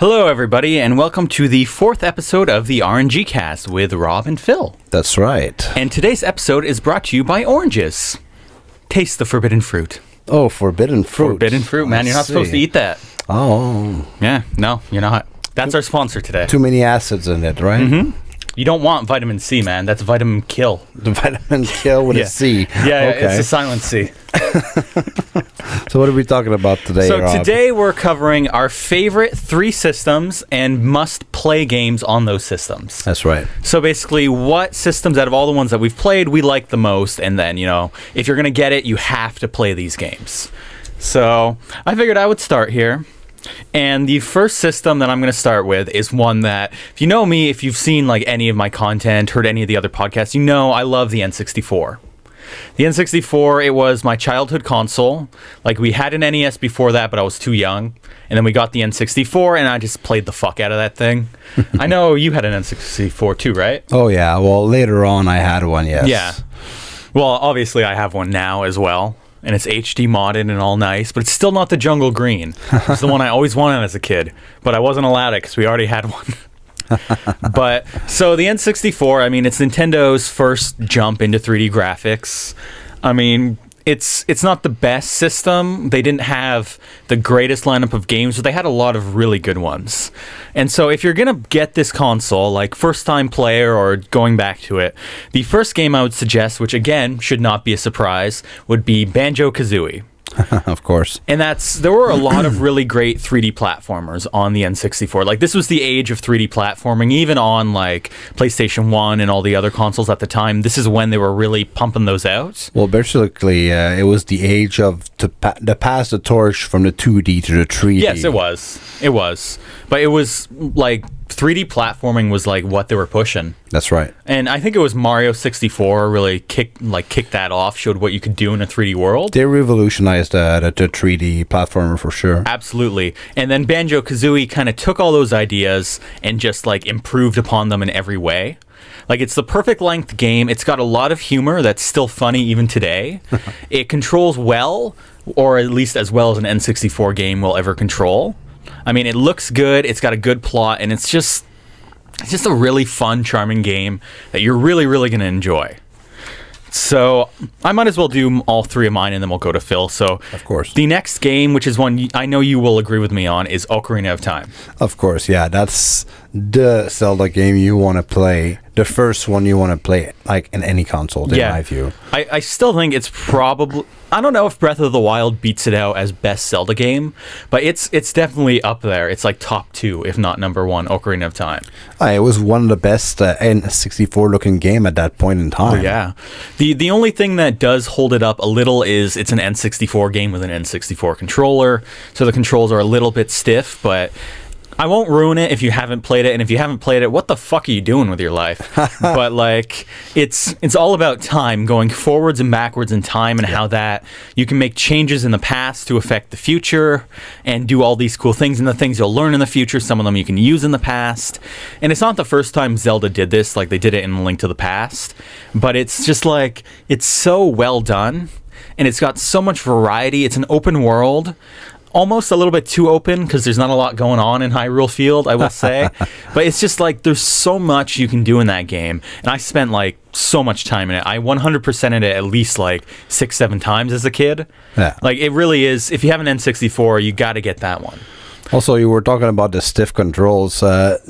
Hello, everybody, and welcome to the 4th episode of the RNGcast with Rob and Phil. That's right. And today's episode is brought to you by oranges. Taste the forbidden fruit. Oh, forbidden fruit. Forbidden fruit, man. You're not supposed to eat that. Oh. Yeah, no, you're not. That's our sponsor today. Too many acids in it, right? Mm-hmm. You don't want vitamin C, man. That's vitamin kill. The vitamin kill with a C. Yeah, okay. It's a silent C. So what are we talking about today, So Rob? today we're covering our favorite 3 systems and must-play games on those systems. That's right. So basically, what systems out of all the ones that we've played we like the most, and then, if you're going to get it, you have to play these games. So I figured I would start here. And the first system that I'm going to start with is one that, if you know me, if you've seen like any of my content, heard any of the other podcasts, you know I love the N64. The N64, it was my childhood console. Like, we had an NES before that, but I was too young. And then we got the N64, and I just played the fuck out of that thing. I know you had an N64 too, right? Oh, yeah. Well, later on, I had one, yes. Yeah. Well, obviously, I have one now as well. And it's HD modded and all nice, but it's still not the jungle green. It's the one I always wanted as a kid, but I wasn't allowed it because we already had one. But so the N64, I mean, it's Nintendo's first jump into 3D graphics. I mean, it's not the best system. They didn't have the greatest lineup of games, but they had a lot of really good ones. And so if you're going to get this console, like first time player or going back to it, the first game I would suggest, which again should not be a surprise, would be Banjo-Kazooie. Of course. And there were a lot of really great 3D platformers on the N64. Like, this was the age of 3D platforming, even on like PlayStation 1 and all the other consoles at the time. This is when they were really pumping those out. Well, basically, it was the age of to pass the torch from the 2D to the 3D. Yes, it was. It was. But it was like 3D platforming was like what they were pushing. That's right. And I think it was Mario 64 really kicked that off, showed what you could do in a 3D world. They revolutionized the 3D platformer for sure. Absolutely. And then Banjo-Kazooie kind of took all those ideas and just like improved upon them in every way. Like, it's the perfect length game. It's got a lot of humor that's still funny even today. It controls well, or at least as well as an N64 game will ever control. I mean, it looks good, it's got a good plot, and it's just a really fun, charming game that you're really, really going to enjoy. So I might as well do all 3 of mine, and then we'll go to Phil. So, of course, the next game, which is one I know you will agree with me on, is Ocarina of Time. Of course, yeah. That's the Zelda game you want to play. The first one you want to play, like, in any console, in my view. I still think it's probably... I don't know if Breath of the Wild beats it out as best Zelda game, but it's definitely up there. It's like top 2, if not number 1, Ocarina of Time. It was one of the best N64 looking game at that point in time. Oh, yeah. The only thing that does hold it up a little is it's an N64 game with an N64 controller, so the controls are a little bit stiff, but I won't ruin it if you haven't played it, and if you haven't played it, what the fuck are you doing with your life? But like, it's all about time, going forwards and backwards in time, and how that you can make changes in the past to affect the future and do all these cool things, and the things you'll learn in the future, some of them you can use in the past. And it's not the first time Zelda did this, like they did it in A Link to the Past, but it's just like, it's so well done, and it's got so much variety. It's an open world. Almost a little bit too open because there's not a lot going on in Hyrule Field, I will say. But it's just like there's so much you can do in that game. And I spent like so much time in it. I 100%ed it at least like 6-7 times as a kid. Yeah. Like, it really is. If you have an N64, you got to get that one. Also, you were talking about the stiff controls. The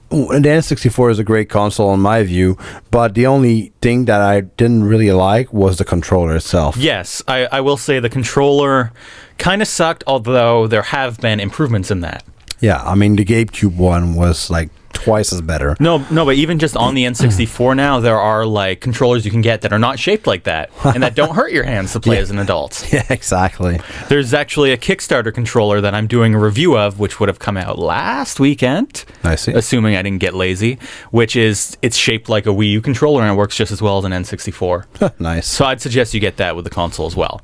N64 is a great console in my view, but the only thing that I didn't really like was the controller itself. Yes, I will say the controller kind of sucked, although there have been improvements in that. Yeah, I mean, the GameCube one was like twice as better. No, but even just on the N64 now, there are like controllers you can get that are not shaped like that and that don't hurt your hands to play as an adult. Yeah, exactly. There's actually a Kickstarter controller that I'm doing a review of, which would have come out last weekend. I see. Assuming I didn't get lazy, it's shaped like a Wii U controller and it works just as well as an N64. Nice. So I'd suggest you get that with the console as well.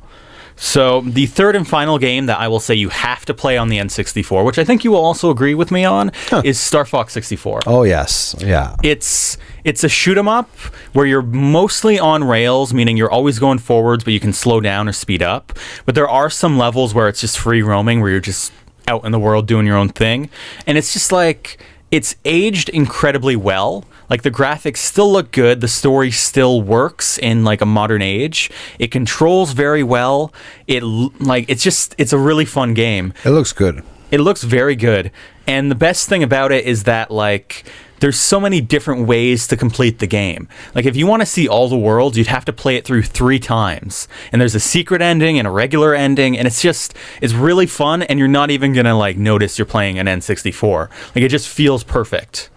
So the third and final game that I will say you have to play on the N64, which I think you will also agree with me on, is Star Fox 64. Oh, yes. Yeah. It's a shoot 'em up where you're mostly on rails, meaning you're always going forwards, but you can slow down or speed up. But there are some levels where it's just free roaming, where you're just out in the world doing your own thing. And it's just like, it's aged incredibly well. Like, the graphics still look good. The story still works in like a modern age. It controls very well. It's a really fun game. It looks good. It looks very good. And the best thing about it is that, like, there's so many different ways to complete the game. Like, if you want to see all the worlds, you'd have to play it through 3 times. And there's a secret ending and a regular ending, and it's really fun, and you're not even going to, like, notice you're playing an N64. Like, it just feels perfect.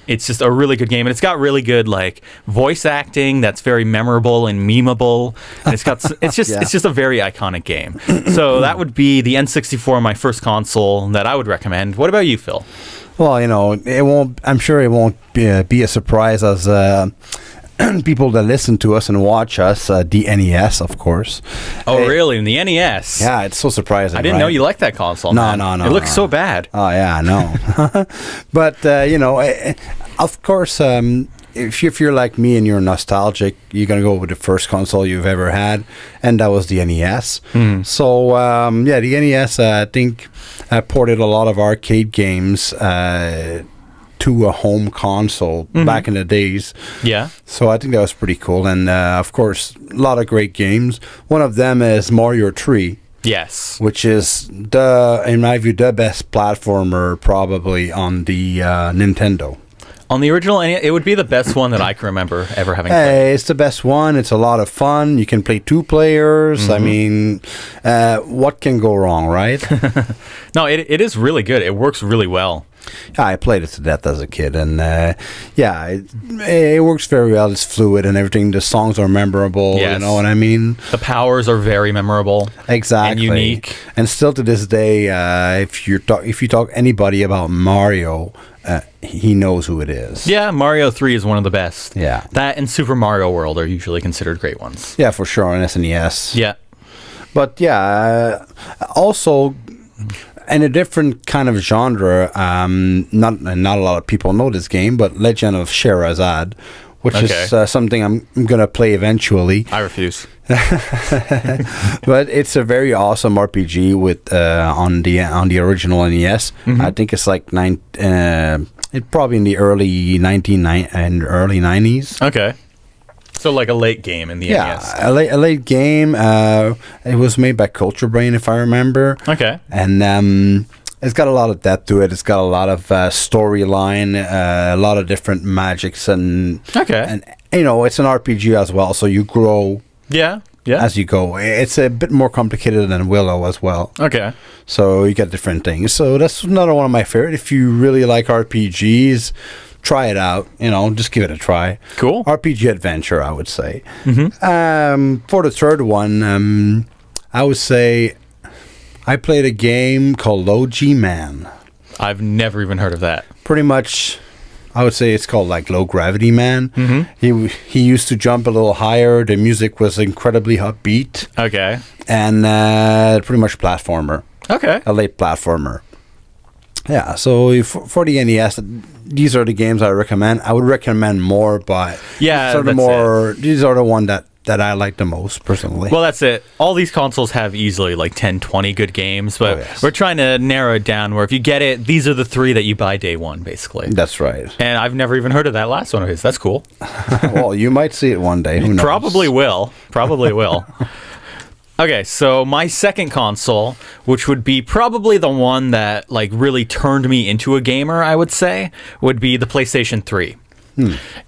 It's just a really good game, and it's got really good, like, voice acting that's very memorable and memeable. And it's just a very iconic game. So that would be the N64, my first console that I would recommend. What about you, Phil? Well, you know, I'm sure it won't be a surprise as people that listen to us and watch us, the NES, of course. Oh, really? The NES? Yeah, it's so surprising. I didn't know you liked that console. No. It looks so bad. Oh, yeah, I know. But, you know, of course, if you're like me and you're nostalgic, you're going to go with the first console you've ever had, and that was the NES. So, the NES, I think, ported a lot of arcade games to a home console back in the days. Yeah. So I think that was pretty cool. And, of course, a lot of great games. One of them is Mario 3. Yes. Which is, in my view, the best platformer probably on the Nintendo. On the original, it would be the best one that I can remember ever having played. It's the best one. It's a lot of fun. You can play 2 players. I mean, what can go wrong, right? No, it is really good. It works really well. Yeah, I played it to death as a kid, and it works very well. It's fluid and everything. The songs are memorable. Yes. You know what I mean? The powers are very memorable. Exactly. And unique. And still to this day, if you talk anybody about Mario, he knows who it is. Yeah, Mario 3 is one of the best. Yeah. That and Super Mario World are usually considered great ones. Yeah, for sure, on SNES. Yeah. But yeah, also in a different kind of genre, not a lot of people know this game, but Legend of Sherazad, which is something I'm going to play eventually. I refuse. But it's a very awesome RPG with on the original NES. I think it's like it's probably in the early 90s. Okay. So like a late game in the NES. Yeah, a late game. It was made by Culture Brain, if I remember. Okay. And it's got a lot of depth to it. It's got a lot of storyline, a lot of different magics, and you know, it's an RPG as well. So you grow. Yeah. As you go. It's a bit more complicated than Willow as well. Okay. So you get different things. So that's another one of my favorite. If you really like RPGs, try it out. You know, just give it a try. Cool. RPG adventure, I would say. For the third one, I would say I played a game called Low G Man. I've never even heard of that. Pretty much, I would say it's called like Low Gravity Man. He used to jump a little higher. The music was incredibly upbeat. Okay. And pretty much platformer. Okay. A late platformer. Yeah, so for the NES, these are the games I recommend. I would recommend more, but these are the one that I like the most personally. Well, that's it. All these consoles have easily like 10, 20 good games, but we're trying to narrow it down where if you get it, these are the 3 that you buy day one, basically. That's right. And I've never even heard of that last one of his. That's cool. Well, you might see it one day. Who knows? Probably will. Okay, so my second console, which would be probably the one that like really turned me into a gamer, I would say, would be the PlayStation 3.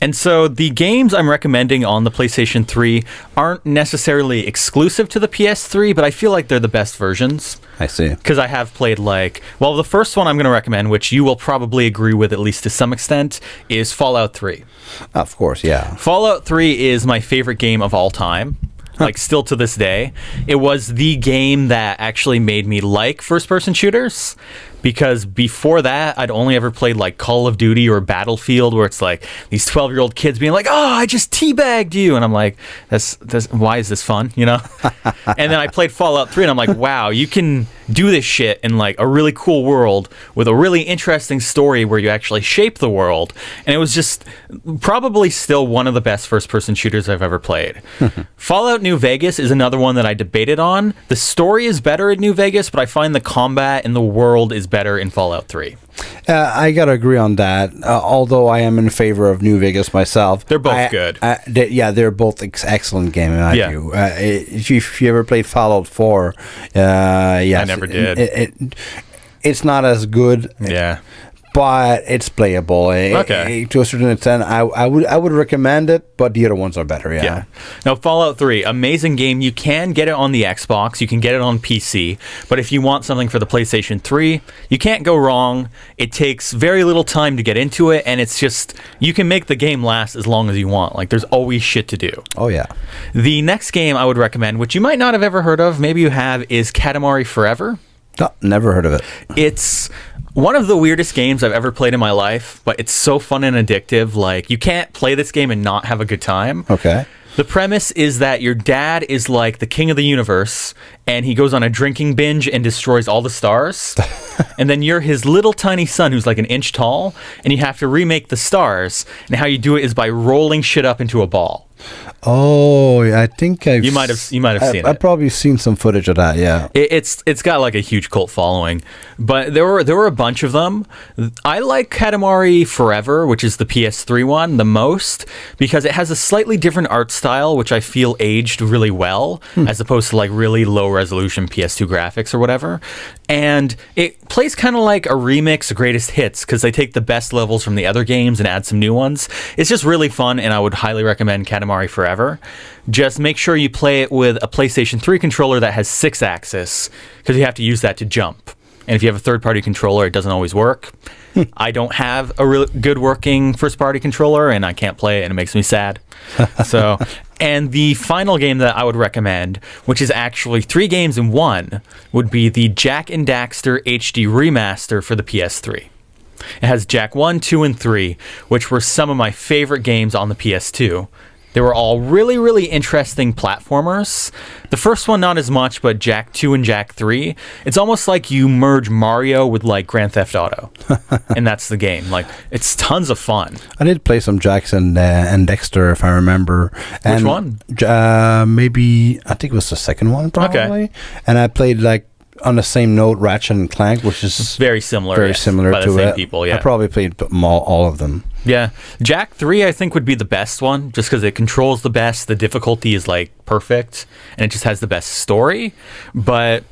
And so the games I'm recommending on the PlayStation 3 aren't necessarily exclusive to the PS3, but I feel like they're the best versions. I see. Because I have played the first one I'm going to recommend, which you will probably agree with at least to some extent, is Fallout 3. Of course, yeah. Fallout 3 is my favorite game of all time. Like, still to this day. It was the game that actually made me like first-person shooters because before that, I'd only ever played like Call of Duty or Battlefield, where it's like these 12-year-old kids being like, "Oh, I just teabagged you," and I'm like, "That's why is this fun?" You know? And then I played Fallout 3, and I'm like, "Wow, you can do this shit in like a really cool world with a really interesting story where you actually shape the world." And it was just probably still one of the best first-person shooters I've ever played. Fallout New Vegas is another one that I debated on. The story is better in New Vegas, but I find the combat in the world is better in Fallout 3. I gotta agree on that. Although I am in favor of New Vegas myself. They're both good. They're both excellent games in my view. If you ever played Fallout 4, yes, I never did. It's not as good. Yeah. But it's playable. Okay. To a certain extent, I would recommend it, but the other ones are better. Yeah. Now, Fallout 3, amazing game. You can get it on the Xbox. You can get it on PC. But if you want something for the PlayStation 3, you can't go wrong. It takes very little time to get into it, and it's just, you can make the game last as long as you want. Like, there's always shit to do. Oh, yeah. The next game I would recommend, which you might not have ever heard of, maybe you have, is Katamari Forever. No, never heard of it. It's one of the weirdest games I've ever played in my life, but it's so fun and addictive. Like, you can't play this game and not have a good time. Okay. The premise is that your dad is like the king of the universe, and he goes on a drinking binge and destroys all the stars. And then you're his little tiny son who's like an inch tall, and you have to remake the stars. And how you do it is by rolling shit up into a ball. Oh, I think you might have seen it. I've probably seen some footage of that. Yeah, it's got like a huge cult following, but there were a bunch of them. I like Katamari Forever, which is the PS3 one, the most because it has a slightly different art style, which I feel aged really well, as opposed to like really low resolution PS2 graphics or whatever. And it plays kind of like a remix of Greatest Hits because they take the best levels from the other games and add some new ones. It's just really fun, and I would highly recommend Katamari Forever. Just make sure you play it with a PlayStation 3 controller that has 6-axis because you have to use that to jump. And if you have a third-party controller, it doesn't always work. I don't have a really good working first-party controller, and I can't play it, and it makes me sad. And the final game that I would recommend, which is actually 3 games in one, would be the Jak and Daxter HD Remaster for the PS3. It has Jak 1, 2, and 3, which were some of my favorite games on the PS2. They were all really, really interesting platformers. The first one, not as much, but Jak 2 and Jak 3, it's almost like you merge Mario with, like, Grand Theft Auto. And that's the game. Like, it's tons of fun. I did play some Jaks and Dexter, if I remember. Which one? Maybe, I think it was the second one, probably. Okay. And I played, like, on the same note, Ratchet and Clank, which is very similar. Very similar by to the same it. People, yeah. I probably played all of them. Yeah. Jak 3, I think, would be the best one, just because it controls the best. The difficulty is, like, perfect, and it just has the best story. But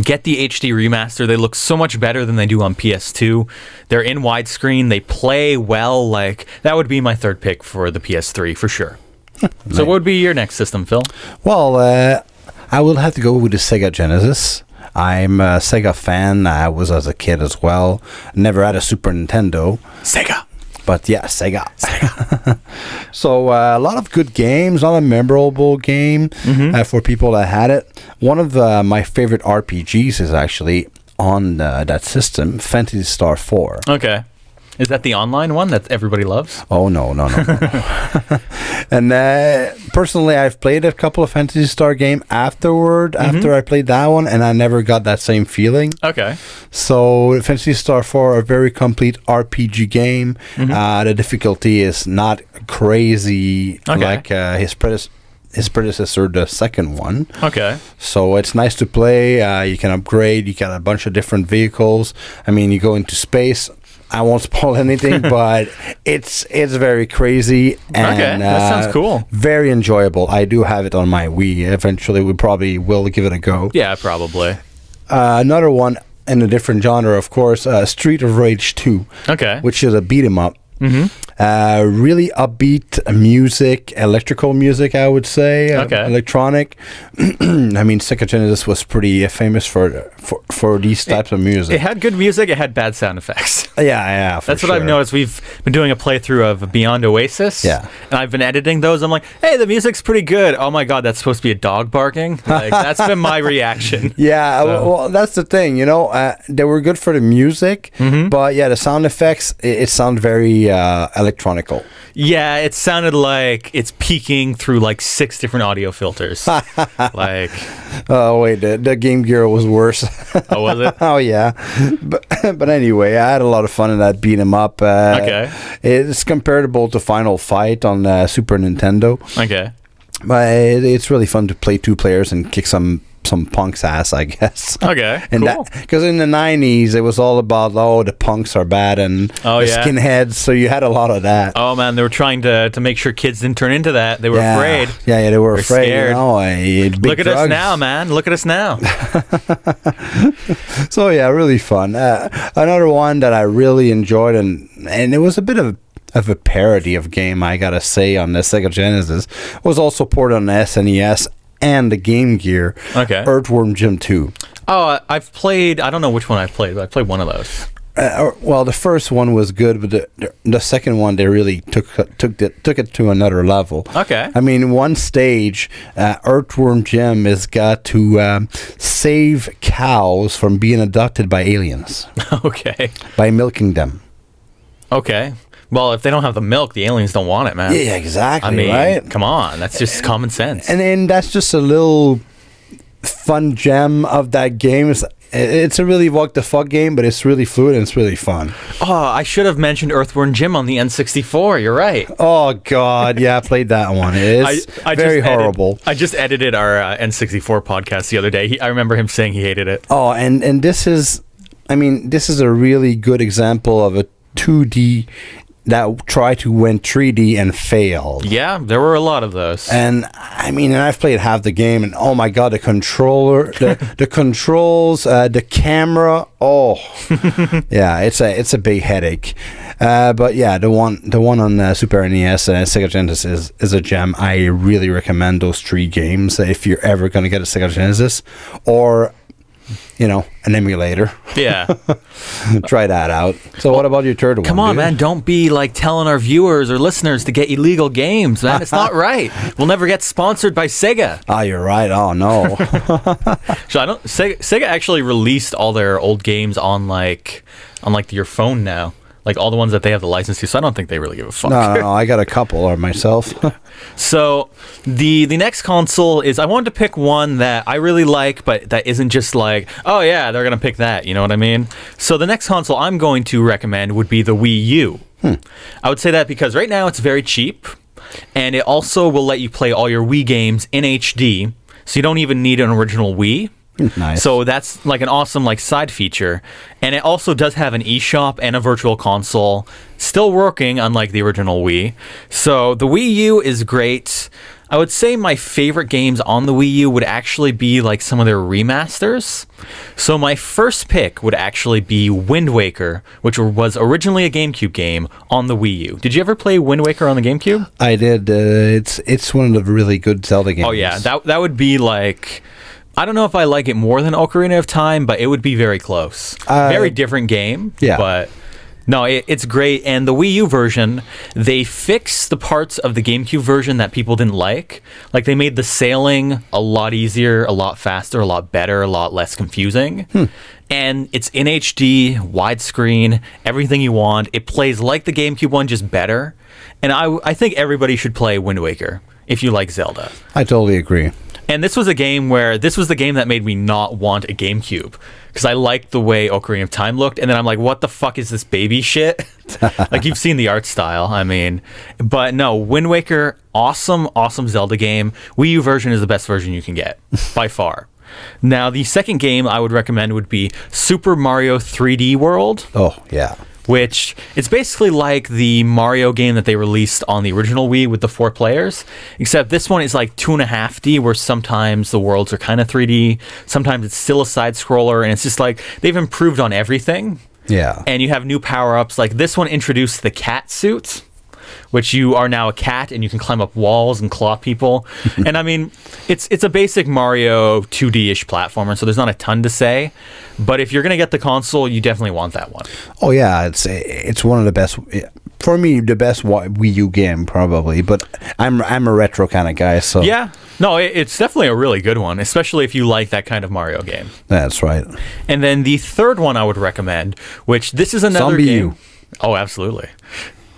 get the HD remaster. They look so much better than they do on PS2. They're in widescreen. They play well. Like, that would be my third pick for the PS3, for sure. Nice. So what would be your next system, Phil? Well, I will have to go with the Sega Genesis. I'm a Sega fan. I was as a kid as well. Never had a Super Nintendo. Sega. But yeah, Sega. So a lot of good games, a lot of memorable game for people that had it. One of my favorite RPGs is actually on that system, Phantasy Star 4. Okay. Is that the online one that everybody loves? Oh, no. And personally, I've played a couple of Phantasy Star games after I played that one, and I never got that same feeling. Okay. So Phantasy Star 4, a very complete RPG game. The difficulty is not crazy like his predecessor, the second one. Okay. So it's nice to play. You can upgrade. You got a bunch of different vehicles. I mean, you go into space. I won't spoil anything, but it's very crazy. And, okay, that sounds cool. Very enjoyable. I do have it on my Wii. Eventually, we probably will give it a go. Yeah, probably. Another one in a different genre, of course, Street of Rage 2. Okay. Which is a beat 'em up. Really upbeat music, electrical music, I would say. Electronic. I mean, Sega Genesis was pretty famous for these types of music. It had good music. It had bad sound effects. Yeah. That's what I've noticed. We've been doing a playthrough of Beyond Oasis. Yeah. And I've been editing those. I'm like, hey, the music's pretty good. Oh my God, that's supposed to be a dog barking. Like, that's been my reaction. Yeah. So. Well, that's the thing. You know, they were good for the music, but yeah, the sound effects. It sounded very electronical. Yeah, it sounded like it's peeking through like 6 different audio filters. Like, oh wait, the Game Gear was worse. Oh, was it? Oh yeah, but anyway, I had a lot of fun in that beat 'em up. It's comparable to Final Fight on Super Nintendo. Okay, but it's really fun to play 2 players and kick some punk's ass, I guess. Okay, and cool. Because in the 90s, it was all about, the punks are bad and the skinheads, so you had a lot of that. Oh, man, they were trying to make sure kids didn't turn into that. They were afraid. Yeah, they were afraid. Scared. Look at us now, man. Look at us now. So, yeah, really fun. Another one that I really enjoyed, and it was a bit of a parody of game, I gotta say, on the Sega Genesis, was also ported on the SNES and the Game Gear. Okay. Earthworm Jim 2. Oh, I've played, I don't know which one I've played, but I played one of those. Well, the first one was good, but the second one, they really took it to another level. Okay. I mean, one stage, Earthworm Jim has got to save cows from being abducted by aliens. Okay. By milking them. Okay. Well, if they don't have the milk, the aliens don't want it, man. Yeah, exactly. I mean, right? Come on. That's just common sense. And then that's just a little fun gem of that game. It's a really what the fuck game, but it's really fluid and it's really fun. Oh, I should have mentioned Earthworm Jim on the N64. You're right. Oh, God. Yeah, I played that one. It's very horrible. I just edited our N64 podcast the other day. I remember him saying he hated it. Oh, and this is a really good example of a 2D that tried to win 3D and failed. Yeah, there were a lot of those. And I've played half the game, and oh my God, the controller, the controls, the camera. Oh, yeah, it's a big headache. But yeah, the one on Super NES and Sega Genesis is a gem. I really recommend those 3 games if you're ever going to get a Sega Genesis or, an emulator. Yeah. Try that out. So what about your third one? Come on, man. Don't be like telling our viewers or listeners to get illegal games, man. It's not right. We'll never get sponsored by Sega. Oh, you're right. Oh, no. So Sega actually released all their old games on your phone now. Like all the ones that they have the license to, so I don't think they really give a fuck. No, I got a couple or myself. So the next console is, I wanted to pick one that I really like, but that isn't just like, oh yeah, they're going to pick that, you know what I mean? So the next console I'm going to recommend would be the Wii U. I would say that because right now it's very cheap, and it also will let you play all your Wii games in HD, so you don't even need an original Wii. Nice. So that's like an awesome side feature, and it also does have an eShop and a virtual console, still working unlike the original Wii. So the Wii U is great. I would say my favorite games on the Wii U would actually be like some of their remasters. So my first pick would actually be Wind Waker, which was originally a GameCube game on the Wii U. Did you ever play Wind Waker on the GameCube? I did. It's one of the really good Zelda games. Oh yeah, that would be like, I don't know if I like it more than Ocarina of Time, but it would be very close. Very different game. Yeah. But no, it's great. And the Wii U version, they fixed the parts of the GameCube version that people didn't like. Like they made the sailing a lot easier, a lot faster, a lot better, a lot less confusing. And it's in HD, widescreen, everything you want. It plays like the GameCube one, just better. And I think everybody should play Wind Waker if you like Zelda. I totally agree. And this was the game that made me not want a GameCube, because I liked the way Ocarina of Time looked, and then I'm like, what the fuck is this baby shit? Like, you've seen the art style, but no, Wind Waker, awesome Zelda game. Wii U version is the best version you can get, by far. Now, the second game I would recommend would be Super Mario 3D World. Oh, yeah. Which, it's basically like the Mario game that they released on the original Wii with the 4 players, except this one is like 2.5D, where sometimes the worlds are kind of 3D, sometimes it's still a side-scroller, and it's just like, they've improved on everything. Yeah. And you have new power-ups, like this one introduced the cat suit, which you are now a cat and you can climb up walls and claw people. And I mean, it's a basic Mario 2D-ish platformer, so there's not a ton to say. But if you're going to get the console, you definitely want that one. Oh, yeah. It's one of the best. For me, the best Wii U game, probably. But I'm a retro kind of guy, so... Yeah. No, it's definitely a really good one, especially if you like that kind of Mario game. That's right. And then the third one I would recommend, which this is another Zombie game... U. Oh, absolutely.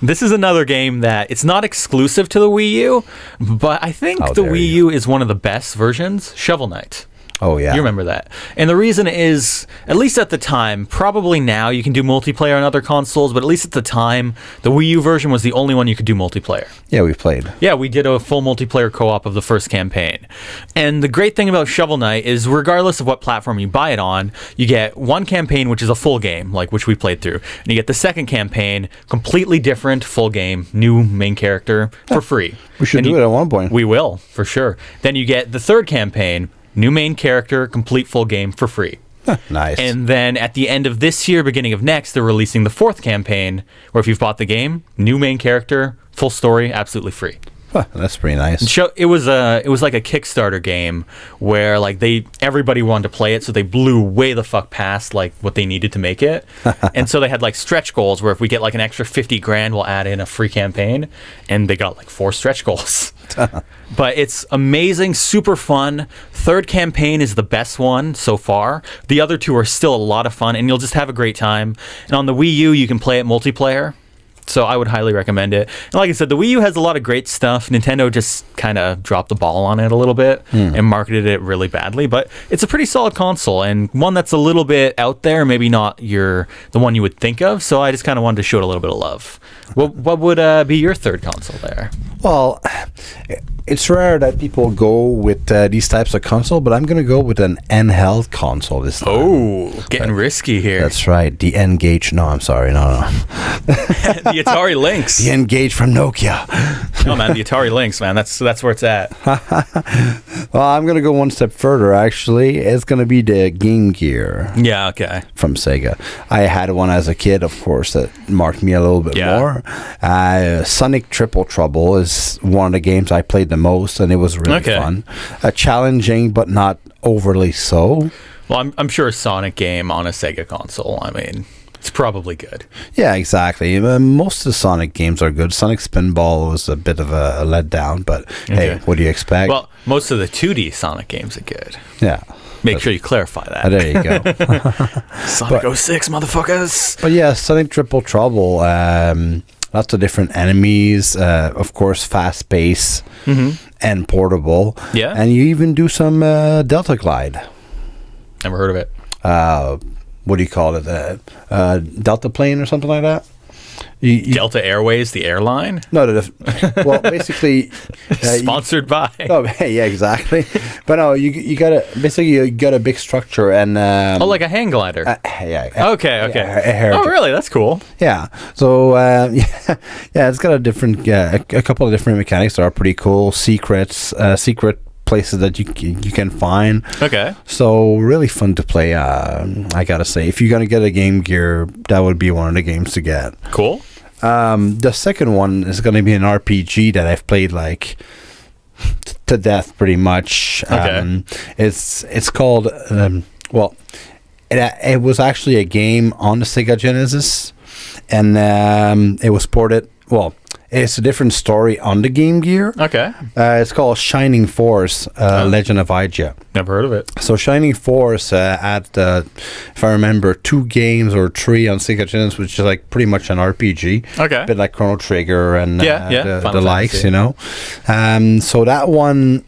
This is another game that it's not exclusive to the Wii U, but I think the Wii U is one of the best versions. Shovel Knight. Oh, yeah. You remember that. And the reason is, at least at the time, probably now you can do multiplayer on other consoles, but at least at the time, the Wii U version was the only one you could do multiplayer. Yeah, we played. Yeah, we did a full multiplayer co-op of the first campaign. And the great thing about Shovel Knight is, regardless of what platform you buy it on, you get one campaign, which is a full game, like which we played through. And you get the second campaign, completely different, full game, new main character, for free. We should do it at one point. We will, for sure. Then you get the third campaign, new main character, complete full game for free. Nice. And then at the end of this year, beginning of next, they're releasing the fourth campaign, where if you've bought the game, new main character, full story, absolutely free. That's pretty nice. It was like a Kickstarter game where like everybody wanted to play it, so they blew way the fuck past like what they needed to make it. And so they had like stretch goals where if we get like an extra 50 grand, we'll add in a free campaign, and they got like 4 stretch goals. But it's amazing, super fun. Third campaign is the best one so far. The other 2 are still a lot of fun, and you'll just have a great time. And on the Wii U, you can play it multiplayer. So I would highly recommend it. And like I said, the Wii U has a lot of great stuff. Nintendo just kind of dropped the ball on it a little bit and marketed it really badly. But it's a pretty solid console, and one that's a little bit out there, maybe not the one you would think of. So I just kind of wanted to show it a little bit of love. What would be your third console there? Well, it's rare that people go with these types of console, but I'm going to go with an handheld console this time. Oh, getting risky here. That's right. The N-Gage. No, I'm sorry. No. The Atari Lynx. The N-Gage from Nokia. No, man, the Atari Lynx, man. That's where it's at. Well, I'm going to go one step further, actually. It's going to be the Game Gear. Yeah, okay. From Sega. I had one as a kid, of course, that marked me a little bit more. Sonic Triple Trouble is one of the games I played the most, and it was really fun. Challenging, but not overly so. Well, I'm sure a Sonic game on a Sega console, I mean, it's probably good. Yeah, exactly. Most of the Sonic games are good. Sonic Spinball was a bit of a letdown, but hey, what do you expect? Well, most of the 2D Sonic games are good. Yeah. Make sure you clarify that. There you go. Sonic 06, motherfuckers. But yeah, Sonic Triple Trouble, lots of different enemies, of course, fast pace and portable. Yeah. And you even do some Delta Glide. Never heard of it. What do you call it? Delta plane or something like that? Delta Airways, the airline? No, well, basically... Sponsored by... Oh, yeah, exactly. But no, you got a big structure and... like a hang glider? Yeah. Okay. Oh, really? That's cool. Yeah. So, it's got a couple of different mechanics that are pretty cool. Secret places that you can find. Okay. So really fun to play. I gotta say, if you're gonna get a Game Gear, that would be one of the games to get. Cool. The second one is gonna be an RPG that I've played like to death, pretty much. Okay. It's called it was actually a game on the Sega Genesis, and it was ported. Well, it's a different story on the Game Gear. Okay. It's called Shining Force, Legend of Ija. Never heard of it. So Shining Force had, if I remember, 2 games or 3 on Sega Genesis, which is like pretty much an RPG. Okay. A bit like Chrono Trigger and the likes, Fantasy. you know. So that one...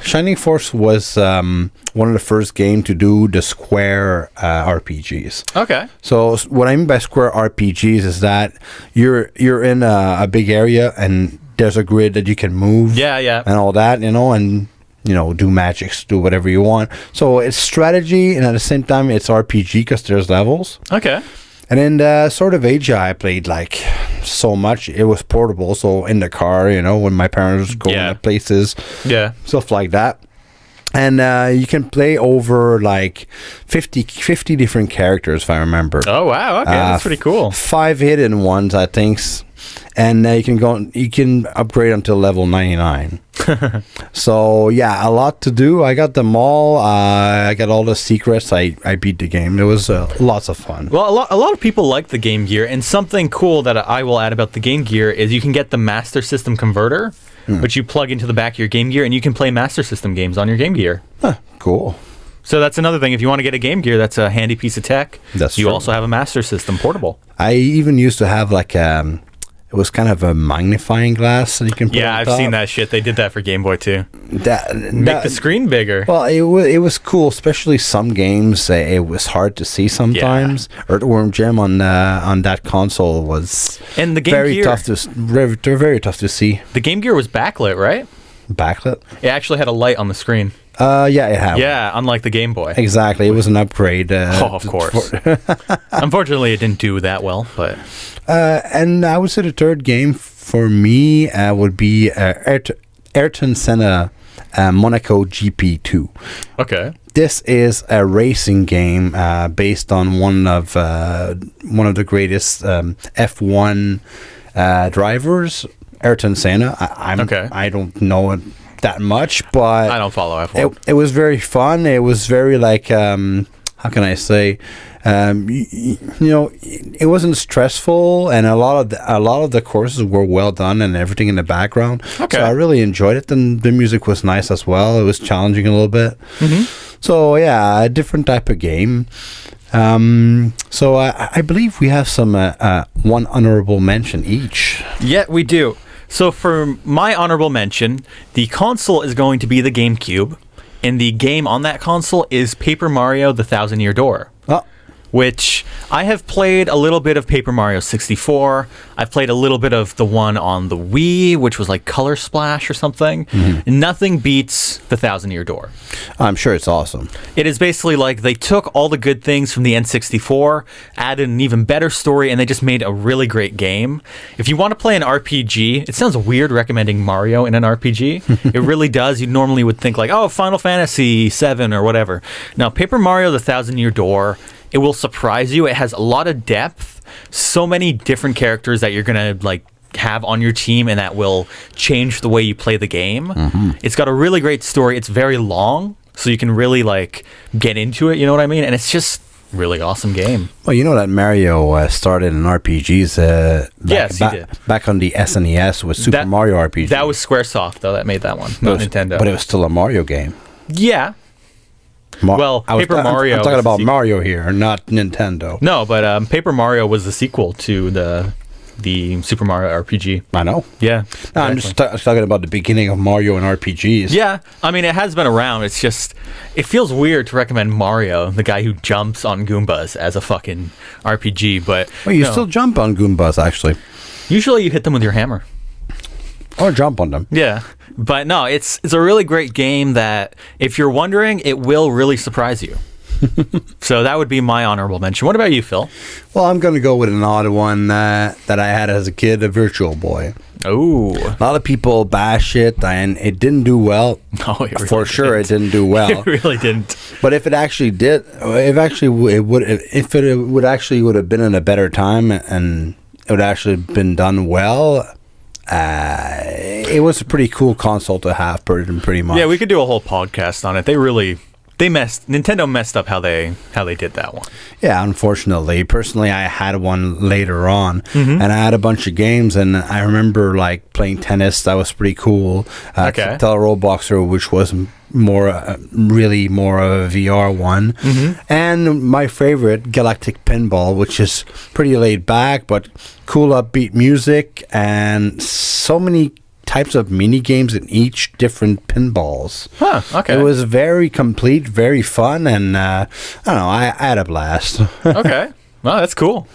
Shining Force was one of the first games to do the square RPGs. Okay. So what I mean by square RPGs is that you're in a big area and there's a grid that you can move. Yeah. And all that, and do magics, do whatever you want. So it's strategy, and at the same time it's RPG because there's levels. Okay. And in the Sword of Asia, I played like so much. It was portable, so in the car, when my parents go to places, stuff like that. And you can play over like 50 different characters, if I remember. Oh, wow. Okay, that's pretty cool. 5 hidden ones, I think. and you can upgrade until level 99. So yeah, a lot to do. I got them all. I got all the secrets. I beat the game. It was lots of fun. Well, a lot of people like the Game Gear, and something cool that I will add about the Game Gear is you can get the Master System converter, which you plug into the back of your Game Gear, and you can play Master System games on your Game Gear. Huh, cool. So that's another thing. If you want to get a Game Gear, that's a handy piece of tech. That's you true. also have a Master System portable. I even used to have like it was kind of a magnifying glass that you can put on I've top. seen that shit. They did that for Game Boy too. Make the screen bigger. Well, it was cool, especially some games. It was hard to see sometimes. Yeah. Earthworm Jim on that console was and the Game very Gear, tough to see. The Game Gear was backlit, right? Backlit? It actually had a light on the screen. Yeah, it had. Yeah, unlike the Game Boy. Exactly, it was an upgrade. Of course. Unfortunately, it didn't do that well, but. And I would say the third game for me would be Ayrton Senna Monaco GP2. Okay. This is a racing game based on one of the greatest F1 drivers, Ayrton Senna. I don't know it that much, but I don't follow F1. It was very fun. It was very like how can I say? It wasn't stressful, and a lot of the courses were well done, and everything in the background. Okay. So I really enjoyed it, and the music was nice as well. It was challenging a little bit. Mm-hmm. So yeah, a different type of game. So I believe we have some one honorable mention each. Yeah, we do. So for my honorable mention, the console is going to be the GameCube, and the game on that console is Paper Mario: The Thousand Year Door. Oh. Which I have played a little bit of Paper Mario 64. I've played a little bit of the one on the Wii, which was like Color Splash or something. Mm-hmm. Nothing beats The Thousand Year Door. I'm sure it's awesome. It is basically like they took all the good things from the N64, added an even better story, and they just made a really great game. If you want to play an RPG, it sounds weird recommending Mario in an RPG. It really does. You normally would think like, oh, Final Fantasy 7 or whatever. Now, Paper Mario: The Thousand Year Door, it will surprise you. It has a lot of depth, so many different characters that you're going to like have on your team and that will change the way you play the game. Mm-hmm. It's got a really great story. It's very long, so you can really like get into it, you know what I mean? And it's just really awesome game. Well, you know that Mario started in RPGs back on the SNES with Super Mario RPG. That was Squaresoft, though, that made that one, not Nintendo. But it was still a Mario game. Yeah. Paper Mario. I'm talking about Mario here, not Nintendo. No, but Paper Mario was the sequel to the Super Mario RPG. I know. Yeah. No, I'm just talking about the beginning of Mario and RPGs. Yeah. I mean, it has been around. It's just, it feels weird to recommend Mario, the guy who jumps on Goombas, as a fucking RPG, but... Well, you still jump on Goombas, actually. Usually you hit them with your hammer. Or jump on them. Yeah. But no, it's a really great game that, if you're wondering, it will really surprise you. So that would be my honorable mention. What about you, Phil? Well, I'm going to go with an odd one that I had as a kid, a Virtual Boy. Oh. A lot of people bash it, and it didn't do well. No, it really For sure, it didn't do well. It really didn't. But if it actually did, it would have been in a better time, and it would actually have been done well. It was a pretty cool console to have, pretty much. Yeah, we could do a whole podcast on it. Nintendo messed up how they did that one. Yeah, unfortunately. Personally, I had one later on, and I had a bunch of games, and I remember like playing tennis. That was pretty cool. Tele Boxer, which was really more of a VR one, and my favorite, Galactic Pinball, which is pretty laid back but cool, upbeat music, and so many types of mini games in each different pinballs. Huh, okay. It was very complete, very fun, and I don't know, I had a blast. Okay. Well, that's cool.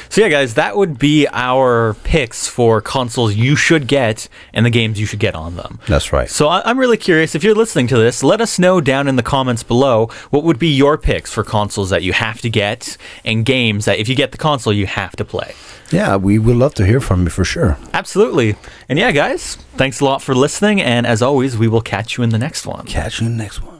So yeah, guys, that would be our picks for consoles you should get and the games you should get on them. That's right. So I'm really curious, if you're listening to this, let us know down in the comments below what would be your picks for consoles that you have to get and games that if you get the console you have to play. Yeah, we would love to hear from you for sure. Absolutely. And yeah, guys, thanks a lot for listening, and as always, we will catch you in the next one. Catch you in the next one.